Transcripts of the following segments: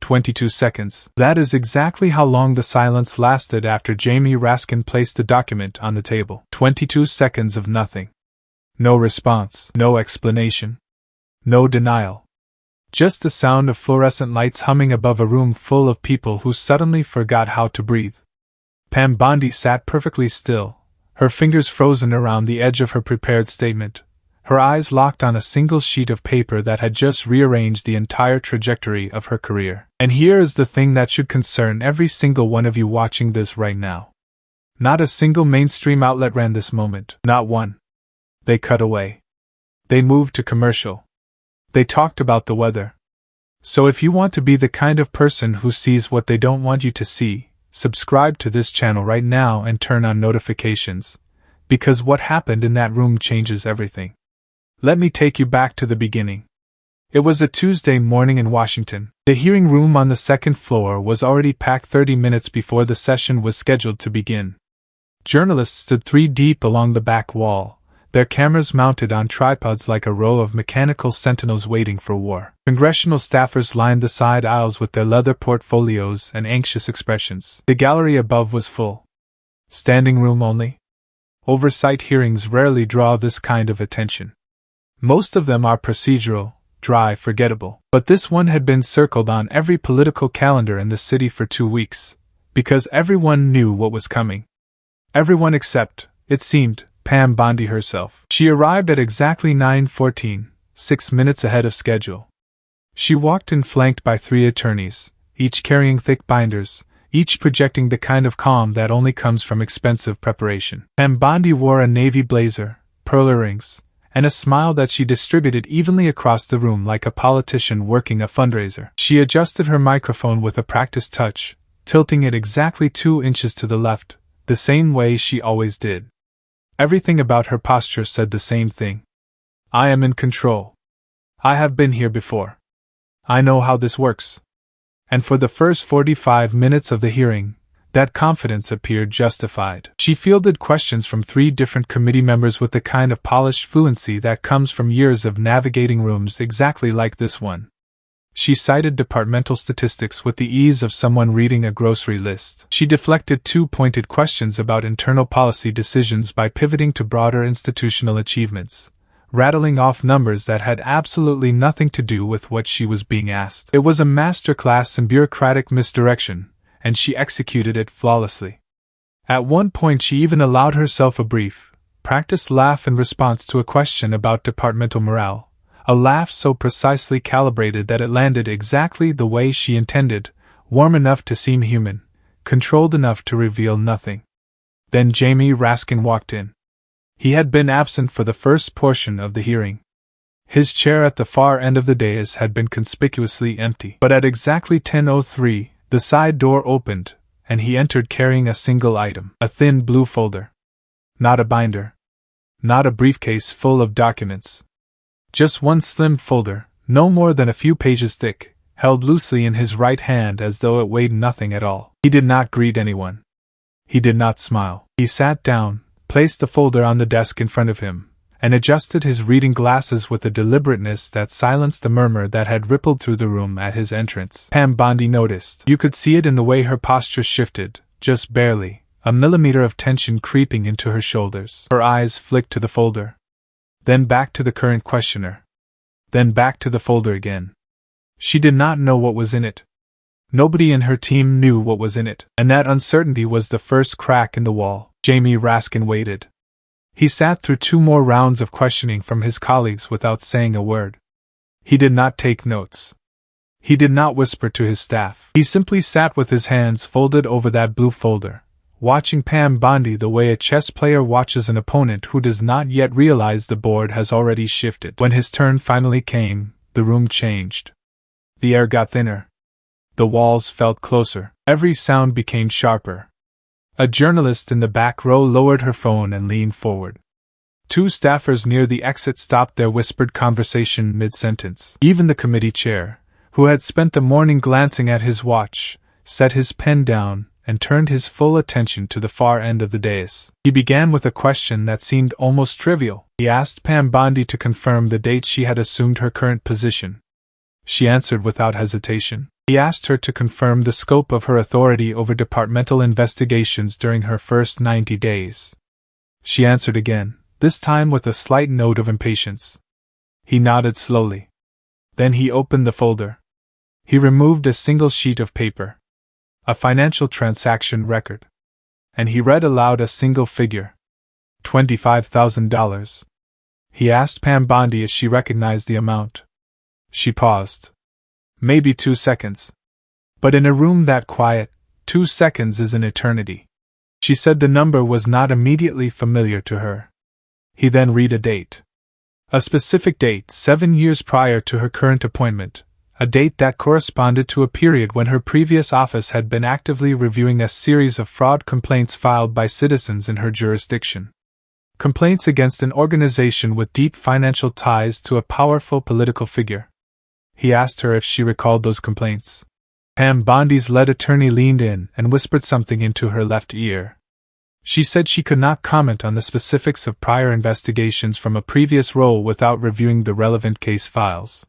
22 seconds. That is exactly how long the silence lasted after Jamie Raskin placed the document on the table. 22 seconds of nothing. No response, no explanation, no denial. Just the sound of fluorescent lights humming above a room full of people who suddenly forgot how to breathe. Pam Bondi sat perfectly still, her fingers frozen around the edge of her prepared statement, her eyes locked on a single sheet of paper that had just rearranged the entire trajectory of her career. And here is the thing that should concern every single one of you watching this right now. Not a single mainstream outlet ran this moment, not one. They cut away. They moved to commercial. They talked about the weather. So if you want to be the kind of person who sees what they don't want you to see, subscribe to this channel right now and turn on notifications, because what happened in that room changes everything. Let me take you back to the beginning. It was a Tuesday morning in Washington. The hearing room on the second floor was already packed 30 minutes before the session was scheduled to begin. Journalists stood 3 deep along the back wall, their cameras mounted on tripods like a row of mechanical sentinels waiting for war. Congressional staffers lined the side aisles with their leather portfolios and anxious expressions. The gallery above was full. Standing room only? Oversight hearings rarely draw this kind of attention. Most of them are procedural, dry, forgettable. But this one had been circled on every political calendar in the city for 2 weeks, because everyone knew what was coming. Everyone except, it seemed, Pam Bondi herself. She arrived at exactly 9:14, 6 minutes ahead of schedule. She walked in flanked by 3 attorneys, each carrying thick binders, each projecting the kind of calm that only comes from expensive preparation. Pam Bondi wore a navy blazer, pearl earrings, and a smile that she distributed evenly across the room like a politician working a fundraiser. She adjusted her microphone with a practiced touch, tilting it exactly 2 inches to the left, the same way she always did. Everything about her posture said the same thing. I am in control. I have been here before. I know how this works. And for the first 45 minutes of the hearing, that confidence appeared justified. She fielded questions from 3 different committee members with the kind of polished fluency that comes from years of navigating rooms exactly like this one. She cited departmental statistics with the ease of someone reading a grocery list. She deflected 2 pointed questions about internal policy decisions by pivoting to broader institutional achievements, rattling off numbers that had absolutely nothing to do with what she was being asked. It was a masterclass in bureaucratic misdirection, and she executed it flawlessly. At one point she even allowed herself a brief, practiced laugh in response to a question about departmental morale, a laugh so precisely calibrated that it landed exactly the way she intended, warm enough to seem human, controlled enough to reveal nothing. Then Jamie Raskin walked in. He had been absent for the first portion of the hearing. His chair at the far end of the dais had been conspicuously empty. But at exactly 10:03, the side door opened, and he entered carrying a single item, a thin blue folder. Not a binder. Not a briefcase full of documents. Just one slim folder, no more than a few pages thick, held loosely in his right hand as though it weighed nothing at all. He did not greet anyone. He did not smile. He sat down, placed the folder on the desk in front of him, and adjusted his reading glasses with a deliberateness that silenced the murmur that had rippled through the room at his entrance. Pam Bondi noticed. You could see it in the way her posture shifted, just barely, a millimeter of tension creeping into her shoulders. Her eyes flicked to the folder. Then back to the current questioner. Then back to the folder again. She did not know what was in it. Nobody in her team knew what was in it, and that uncertainty was the first crack in the wall. Jamie Raskin waited. He sat through 2 more rounds of questioning from his colleagues without saying a word. He did not take notes. He did not whisper to his staff. He simply sat with his hands folded over that blue folder, watching Pam Bondi the way a chess player watches an opponent who does not yet realize the board has already shifted. When his turn finally came, the room changed. The air got thinner. The walls felt closer. Every sound became sharper. A journalist in the back row lowered her phone and leaned forward. 2 staffers near the exit stopped their whispered conversation mid-sentence. Even the committee chair, who had spent the morning glancing at his watch, set his pen down and turned his full attention to the far end of the dais. He began with a question that seemed almost trivial. He asked Pam Bondi to confirm the date she had assumed her current position. She answered without hesitation. He asked her to confirm the scope of her authority over departmental investigations during her first 90 days. She answered again, this time with a slight note of impatience. He nodded slowly. Then he opened the folder. He removed a single sheet of paper. A financial transaction record. And he read aloud a single figure. $25,000. He asked Pam Bondi if she recognized the amount. She paused. Maybe 2 seconds. But in a room that quiet, 2 seconds is an eternity. She said the number was not immediately familiar to her. He then read a date. A specific date 7 years prior to her current appointment, a date that corresponded to a period when her previous office had been actively reviewing a series of fraud complaints filed by citizens in her jurisdiction. Complaints against an organization with deep financial ties to a powerful political figure. He asked her if she recalled those complaints. Pam Bondi's lead attorney leaned in and whispered something into her left ear. She said she could not comment on the specifics of prior investigations from a previous role without reviewing the relevant case files.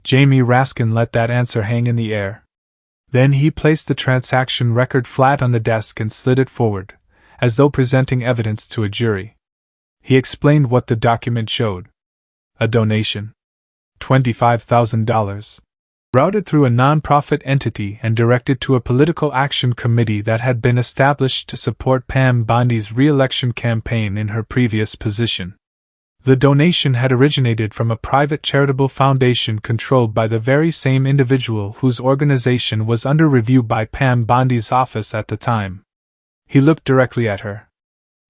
Jamie Raskin let that answer hang in the air. Then he placed the transaction record flat on the desk and slid it forward, as though presenting evidence to a jury. He explained what the document showed. A donation. $25,000. Routed through a non-profit entity and directed to a political action committee that had been established to support Pam Bondi's re-election campaign in her previous position. The donation had originated from a private charitable foundation controlled by the very same individual whose organization was under review by Pam Bondi's office at the time. He looked directly at her.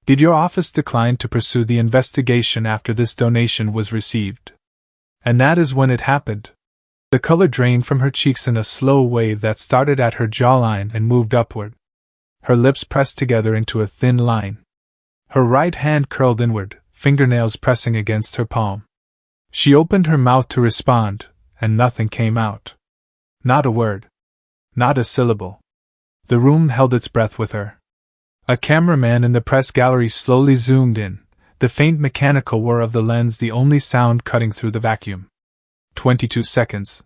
Did your office decline to pursue the investigation after this donation was received? And that is when it happened. The color drained from her cheeks in a slow wave that started at her jawline and moved upward. Her lips pressed together into a thin line. Her right hand curled inward, fingernails pressing against her palm. She opened her mouth to respond, and nothing came out. Not a word. Not a syllable. The room held its breath with her. A cameraman in the press gallery slowly zoomed in, the faint mechanical whir of the lens the only sound cutting through the vacuum. 22 seconds.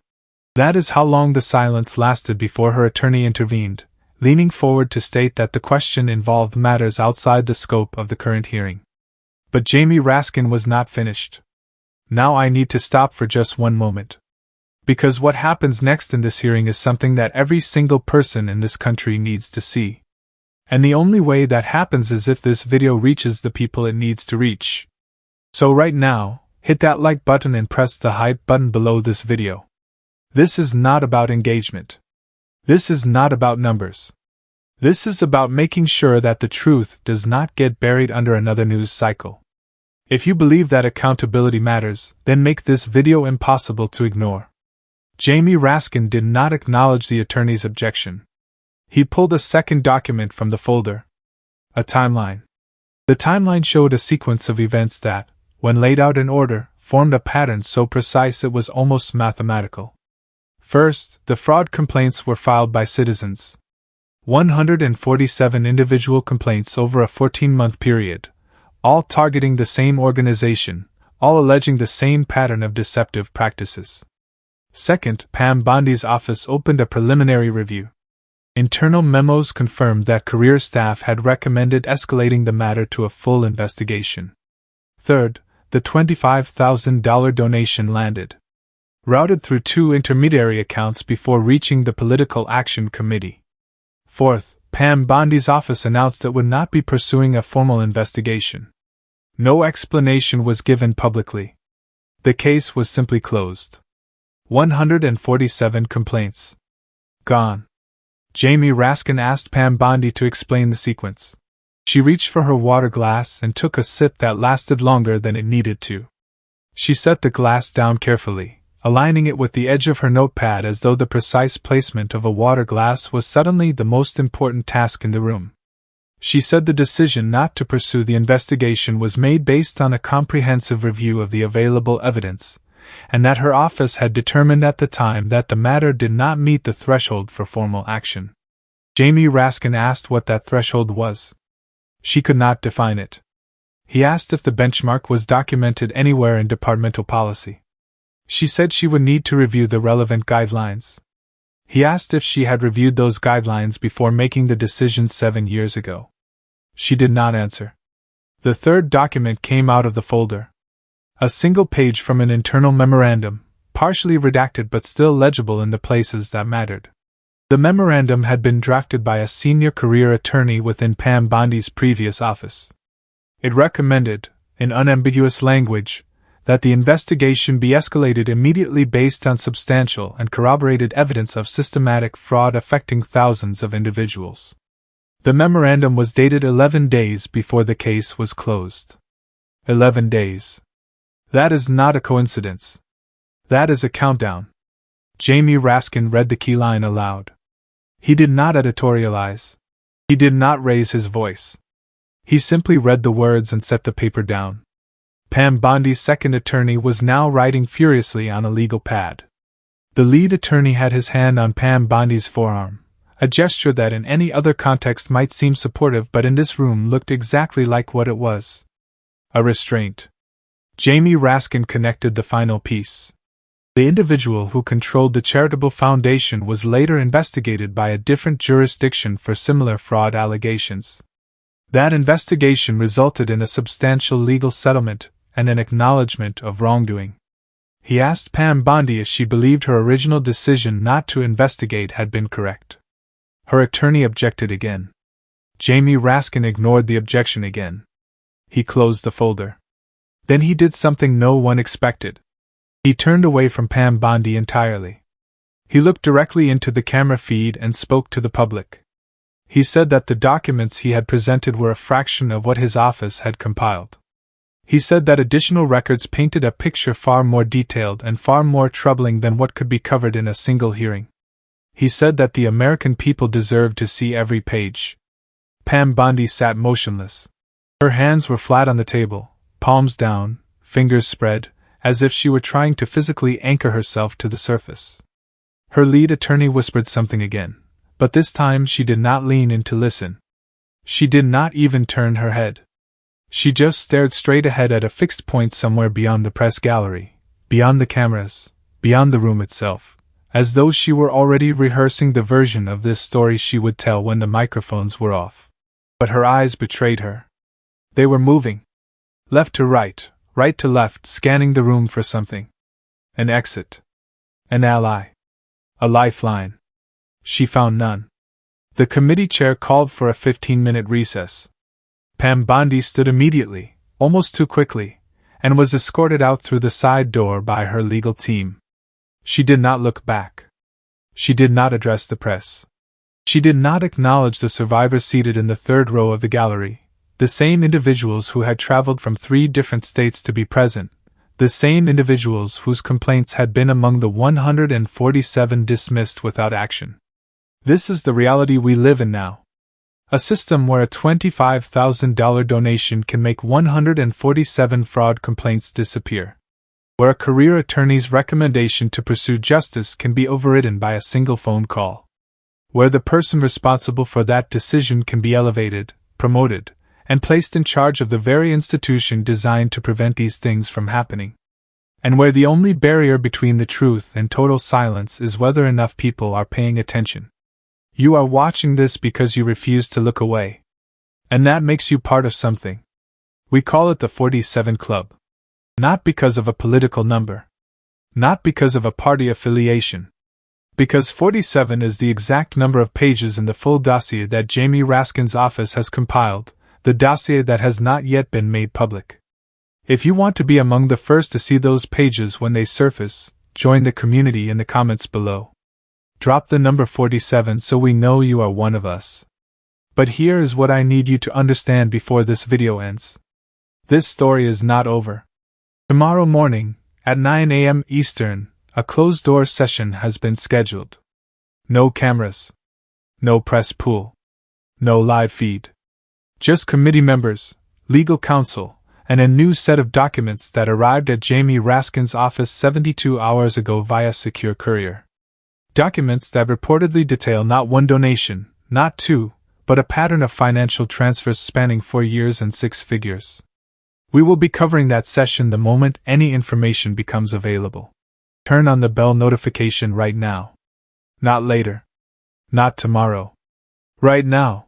That is how long the silence lasted before her attorney intervened, leaning forward to state that the question involved matters outside the scope of the current hearing. But Jamie Raskin was not finished. Now I need to stop for just one moment. Because what happens next in this hearing is something that every single person in this country needs to see. And the only way that happens is if this video reaches the people it needs to reach. So right now, hit that like button and press the hype button below this video. This is not about engagement. This is not about numbers. This is about making sure that the truth does not get buried under another news cycle. If you believe that accountability matters, then make this video impossible to ignore. Jamie Raskin did not acknowledge the attorney's objection. He pulled a second document from the folder. A timeline. The timeline showed a sequence of events that, when laid out in order, formed a pattern so precise it was almost mathematical. First, the fraud complaints were filed by citizens. 147 individual complaints over a 14-month period, all targeting the same organization, all alleging the same pattern of deceptive practices. Second, Pam Bondi's office opened a preliminary review. Internal memos confirmed that career staff had recommended escalating the matter to a full investigation. Third, the $25,000 donation landed. Routed through 2 intermediary accounts before reaching the Political Action Committee. Fourth, Pam Bondi's office announced it would not be pursuing a formal investigation. No explanation was given publicly. The case was simply closed. 147 complaints. Gone. Jamie Raskin asked Pam Bondi to explain the sequence. She reached for her water glass and took a sip that lasted longer than it needed to. She set the glass down carefully, aligning it with the edge of her notepad as though the precise placement of a water glass was suddenly the most important task in the room. She said the decision not to pursue the investigation was made based on a comprehensive review of the available evidence, and that her office had determined at the time that the matter did not meet the threshold for formal action. Jamie Raskin asked what that threshold was. She could not define it. He asked if the benchmark was documented anywhere in departmental policy. She said she would need to review the relevant guidelines. He asked if she had reviewed those guidelines before making the decision 7 years ago. She did not answer. The third document came out of the folder. A single page from an internal memorandum, partially redacted but still legible in the places that mattered. The memorandum had been drafted by a senior career attorney within Pam Bondi's previous office. It recommended, in unambiguous language, that the investigation be escalated immediately based on substantial and corroborated evidence of systematic fraud affecting thousands of individuals. The memorandum was dated 11 days before the case was closed. 11 days. That is not a coincidence. That is a countdown. Jamie Raskin read the key line aloud. He did not editorialize. He did not raise his voice. He simply read the words and set the paper down. Pam Bondi's second attorney was now writing furiously on a legal pad. The lead attorney had his hand on Pam Bondi's forearm, a gesture that in any other context might seem supportive but in this room looked exactly like what it was. A restraint. Jamie Raskin connected the final piece. The individual who controlled the charitable foundation was later investigated by a different jurisdiction for similar fraud allegations. That investigation resulted in a substantial legal settlement and an acknowledgement of wrongdoing. He asked Pam Bondi if she believed her original decision not to investigate had been correct. Her attorney objected again. Jamie Raskin ignored the objection again. He closed the folder. Then he did something no one expected. He turned away from Pam Bondi entirely. He looked directly into the camera feed and spoke to the public. He said that the documents he had presented were a fraction of what his office had compiled. He said that additional records painted a picture far more detailed and far more troubling than what could be covered in a single hearing. He said that the American people deserved to see every page. Pam Bondi sat motionless. Her hands were flat on the table, palms down, fingers spread, as if she were trying to physically anchor herself to the surface. Her lead attorney whispered something again, but this time she did not lean in to listen. She did not even turn her head. She just stared straight ahead at a fixed point somewhere beyond the press gallery, beyond the cameras, beyond the room itself, as though she were already rehearsing the version of this story she would tell when the microphones were off. But her eyes betrayed her. They were moving. Left to right, right to left, scanning the room for something. An exit. An ally. A lifeline. She found none. The committee chair called for a 15-minute recess. Pam Bondi stood immediately, almost too quickly, and was escorted out through the side door by her legal team. She did not look back. She did not address the press. She did not acknowledge the survivors seated in the third row of the gallery, the same individuals who had traveled from 3 different states to be present, the same individuals whose complaints had been among the 147 dismissed without action. This is the reality we live in now. A system where a $25,000 donation can make 147 fraud complaints disappear. Where a career attorney's recommendation to pursue justice can be overridden by a single phone call. Where the person responsible for that decision can be elevated, promoted, and placed in charge of the very institution designed to prevent these things from happening. And where the only barrier between the truth and total silence is whether enough people are paying attention. You are watching this because you refuse to look away. And that makes you part of something. We call it the 47 Club. Not because of a political number. Not because of a party affiliation. Because 47 is the exact number of pages in the full dossier that Jamie Raskin's office has compiled, the dossier that has not yet been made public. If you want to be among the first to see those pages when they surface, join the community in the comments below. Drop the number 47 so we know you are one of us. But here is what I need you to understand before this video ends. This story is not over. Tomorrow morning, at 9 a.m. Eastern, a closed-door session has been scheduled. No cameras. No press pool. No live feed. Just committee members, legal counsel, and a new set of documents that arrived at Jamie Raskin's office 72 hours ago via secure courier. Documents that reportedly detail not one donation, not 2, but a pattern of financial transfers spanning 4 years and 6 figures. We will be covering that session the moment any information becomes available. Turn on the bell notification right now. Not later. Not tomorrow. Right now.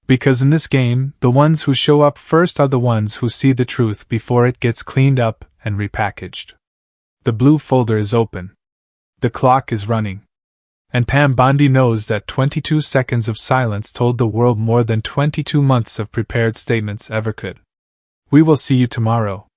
Because in this game, the ones who show up first are the ones who see the truth before it gets cleaned up and repackaged. The blue folder is open. The clock is running. And Pam Bondi knows that 22 seconds of silence told the world more than 22 months of prepared statements ever could. We will see you tomorrow.